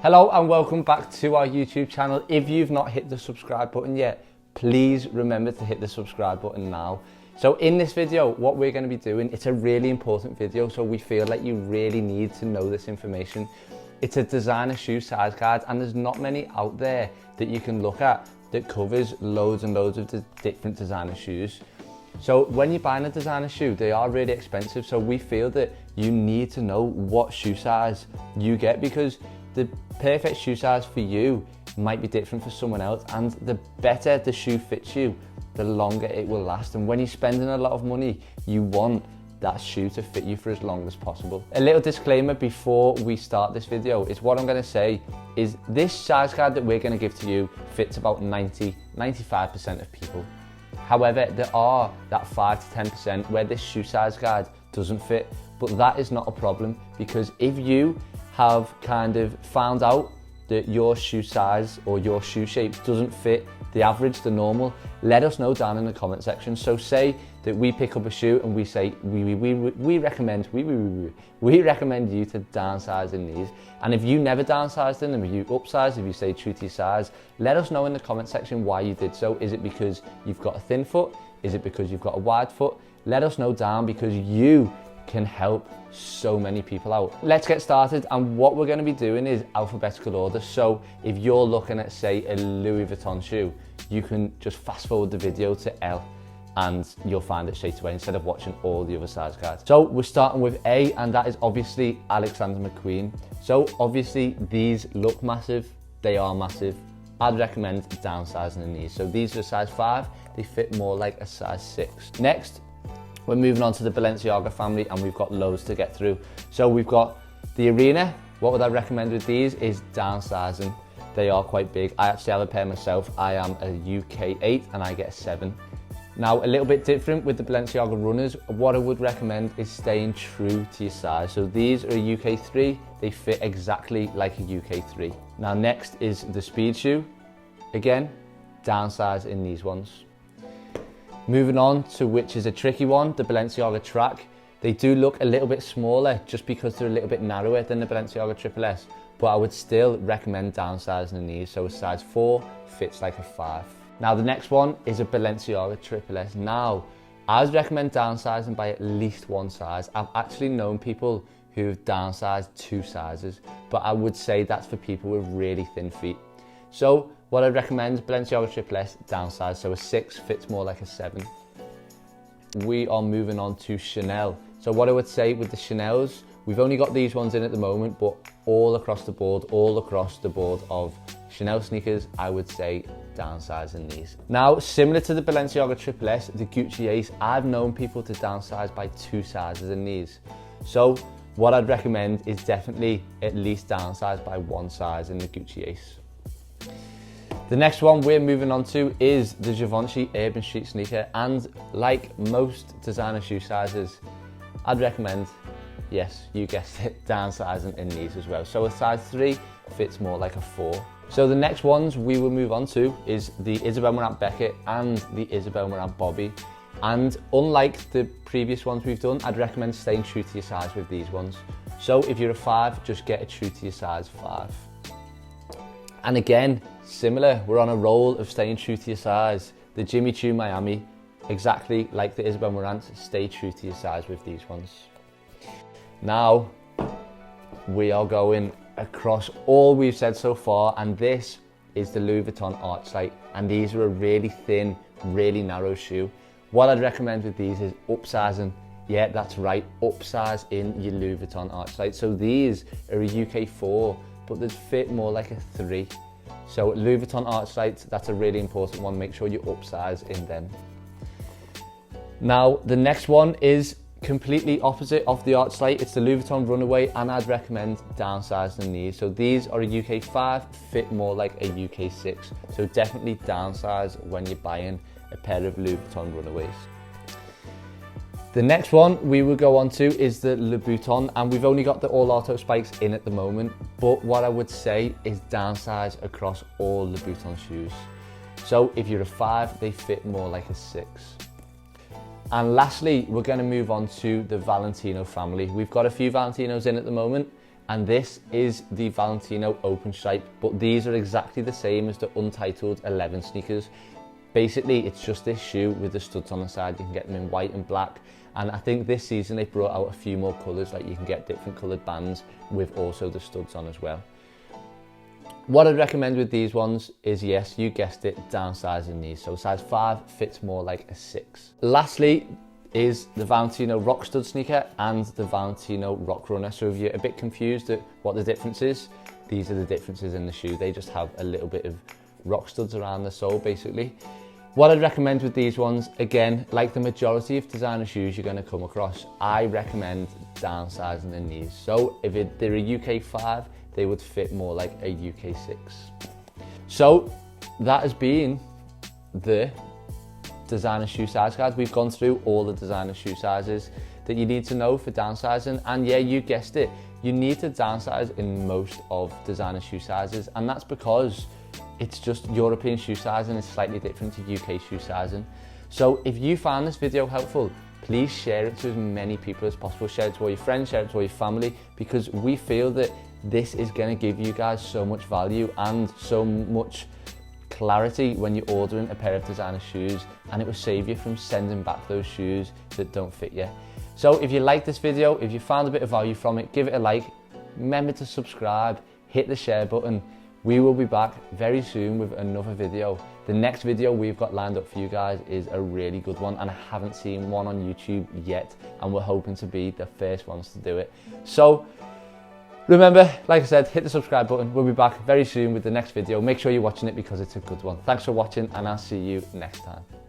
Hello and welcome back to our YouTube channel. If you've not hit the subscribe button yet, please remember to hit the subscribe button now. So in this video, what we're going to be doing, it's a really important video, so we feel like you really need to know this information. It's a designer shoe size guide, and there's not many out there that you can look at that covers loads and loads of different designer shoes. So when you're buying a designer shoe, they are really expensive, so we feel that you need to know what shoe size you get, because the perfect shoe size for you might be different for someone else, and the better the shoe fits you, the longer it will last. And when you're spending a lot of money, you want that shoe to fit you for as long as possible. A little disclaimer before we start this video is what I'm going to say is this size guide that we're going to give to you fits about 95% of people. However, there are that 5 to 10% where this shoe size guide doesn't fit, but that is not a problem, because if you have kind of found out that your shoe size or your shoe shape doesn't fit the average, the normal, let us know down in the comment section. So say that we pick up a shoe and we say we recommend you to downsize in these, and if you never downsized in them, if you upsize, if you stay true to your size, let us know in the comment section why you did so. Is it because you've got a thin foot? Is it because you've got a wide foot? Let us know down, because you can help so many people out. Let's get started, and what we're going to be doing is alphabetical order. So if you're looking at, say, a Louis Vuitton shoe, you can just fast forward the video to L and you'll find it straight away instead of watching all the other size guides. So we're starting with A, and that is obviously Alexander McQueen. So obviously these look massive, they are massive. I'd recommend downsizing in these. So these are a size 5, they fit more like a size 6. Next, we're moving on to the Balenciaga family, and we've got loads to get through. So we've got the Arena. What would I recommend with these is downsizing. They are quite big. I actually have a pair myself. I am a UK 8 and I get a 7. Now, a little bit different with the Balenciaga runners. What I would recommend is staying true to your size. So these are a UK 3. They fit exactly like a UK 3. Now next is the speed shoe. Again, downsize in these ones. Moving on to which is a tricky one, the Balenciaga Track. They do look a little bit smaller just because they're a little bit narrower than the Balenciaga Triple S, but I would still recommend downsizing in these. So a size 4 fits like a 5. Now the next one is a Balenciaga Triple S. Now, I would recommend downsizing by at least one size. I've actually known people who've downsized 2 sizes, but I would say that's for people with really thin feet. So what I'd recommend, Balenciaga Triple S, downsize, so a 6 fits more like a 7. We are moving on to Chanel. So what I would say with the Chanels, we've only got these ones in at the moment, but all across the board of Chanel sneakers, I would say downsize in these. Now, similar to the Balenciaga Triple S, the Gucci Ace, I've known people to downsize by 2 sizes in these. So what I'd recommend is definitely at least downsize by 1 size in the Gucci Ace. The next one we're moving on to is the Givenchy Urban Street sneaker, and like most designer shoe sizes, I'd recommend, yes, you guessed it, downsizing in these as well. So a size 3 fits more like a 4. So the next ones we will move on to is the Isabel Marant Beckett and the Isabel Marant Bobby. And unlike the previous ones we've done, I'd recommend staying true to your size with these ones. So if you're a 5, just get a true to your size 5. And again, similar, we're on a roll of staying true to your size. The Jimmy Choo Miami, exactly like the Isabel Marant, stay true to your size with these ones. Now, we are going across all we've said so far, and this is the Louis Vuitton Archlight, and these are a really thin, really narrow shoe. What I'd recommend with these is upsizing. Yeah, that's right, upsize in your Louis Vuitton Archlight. So these are a UK 4, but they fit more like a 3. So Louis Vuitton Archlight, that's a really important one. Make sure you upsize in them. Now, the next one is completely opposite of the Archlight. It's the Louis Vuitton Runaway, and I'd recommend downsizing these. So these are a UK 5, fit more like a UK 6. So definitely downsize when you're buying a pair of Louis Vuitton Runaways. The next one we will go on to is the Lebuton, and we've only got the all auto spikes in at the moment, but what I would say is downsize across all Lebuton shoes. So if you're a 5, they fit more like a 6. And lastly, we're going to move on to the Valentino family. We've got a few Valentinos in at the moment. And this is the Valentino open stripe, but these are exactly the same as the Untitled 11 sneakers. Basically, it's just this shoe with the studs on the side. You can get them in white and black. And I think this season they brought out a few more colours, like you can get different coloured bands with also the studs on as well. What I'd recommend with these ones is, yes, you guessed it, downsizing these. So size 5 fits more like a 6. Lastly is the Valentino Rock Stud sneaker and the Valentino Rock Runner. So if you're a bit confused at what the difference is, these are the differences in the shoe. They just have a little bit of rock studs around the sole, basically. What I'd recommend with these ones, again, like the majority of designer shoes you're going to come across, I recommend downsizing the knees. So if they're a UK 5, they would fit more like a UK 6. So that has been the designer shoe size guide. We've gone through all the designer shoe sizes that you need to know for downsizing. And yeah, you guessed it, you need to downsize in most of designer shoe sizes. And that's because it's just European shoe sizing is slightly different to UK shoe sizing. So if you found this video helpful, please share it to as many people as possible. Share it to all your friends, share it to all your family, because we feel that this is going to give you guys so much value and so much clarity when you're ordering a pair of designer shoes, and it will save you from sending back those shoes that don't fit you. So if you like this video, if you found a bit of value from it, give it a like. Remember to subscribe, hit the share button. We will be back very soon with another video. The next video we've got lined up for you guys is a really good one, and I haven't seen one on YouTube yet, and we're hoping to be the first ones to do it. So remember, like I said, hit the subscribe button. We'll be back very soon with the next video. Make sure you're watching it because it's a good one. Thanks for watching, and I'll see you next time.